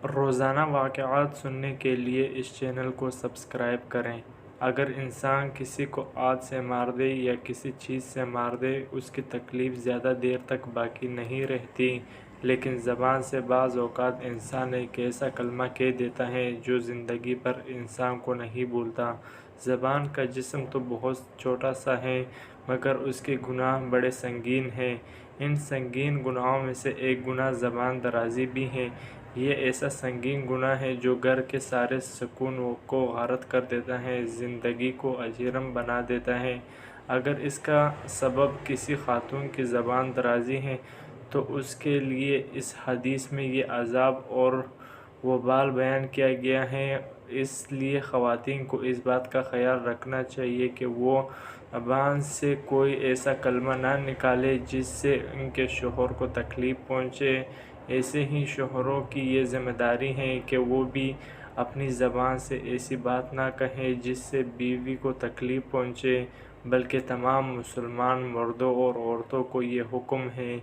روزانہ واقعات سننے کے لیے اس چینل کو سبسکرائب کریں۔ اگر انسان کسی کو آگ سے مار دے یا کسی چیز سے مار دے، اس کی تکلیف زیادہ دیر تک باقی نہیں رہتی، لیکن زبان سے بعض اوقات انسان ایک ایسا کلمہ کہہ دیتا ہے جو زندگی بھر انسان کو نہیں بھولتا۔ زبان کا جسم تو بہت چھوٹا سا ہے، مگر اس کے گناہ بڑے سنگین ہیں۔ ان سنگین گناہوں میں سے ایک گناہ زبان درازی بھی ہے۔ یہ ایسا سنگین گناہ ہے جو گھر کے سارے سکون کو غارت کر دیتا ہے، زندگی کو اجرم بنا دیتا ہے۔ اگر اس کا سبب کسی خاتون کی زبان درازی ہے تو اس کے لیے اس حدیث میں یہ عذاب اور وبال بیان کیا گیا ہے۔ اس لیے خواتین کو اس بات کا خیال رکھنا چاہیے کہ وہ زبان سے کوئی ایسا کلمہ نہ نکالے جس سے ان کے شوہر کو تکلیف پہنچے۔ ایسے ہی شوہروں کی یہ ذمہ داری ہے کہ وہ بھی اپنی زبان سے ایسی بات نہ کہیں جس سے بیوی کو تکلیف پہنچے، بلکہ تمام مسلمان مردوں اور عورتوں کو یہ حکم ہے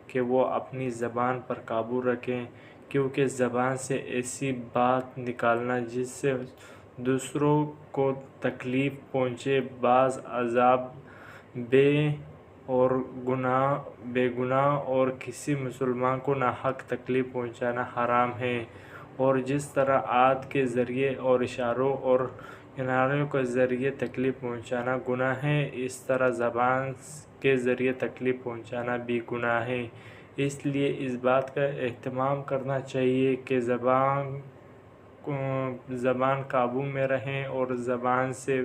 کہ وہ اپنی زبان پر قابو رکھیں، کیونکہ زبان سے ایسی بات نکالنا جس سے دوسروں کو تکلیف پہنچے، بعض عذاب بے گناہ اور کسی مسلمان کو ناحق تکلیف پہنچانا حرام ہے۔ اور جس طرح ہاتھ کے ذریعے اور اشاروں اور کناریوں کے ذریعے تکلیف پہنچانا گناہ ہے، اس طرح زبان کے ذریعے تکلیف پہنچانا بھی گناہ ہے۔ اس لیے اس بات کا اہتمام کرنا چاہیے کہ زبان قابو میں رہے اور زبان سے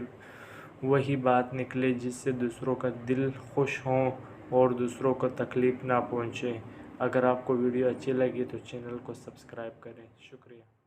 وہی بات نکلے جس سے دوسروں کا دل خوش ہو اور دوسروں کو تکلیف نہ پہنچے۔ اگر آپ کو ویڈیو اچھی لگی تو چینل کو سبسکرائب کریں۔ شکریہ۔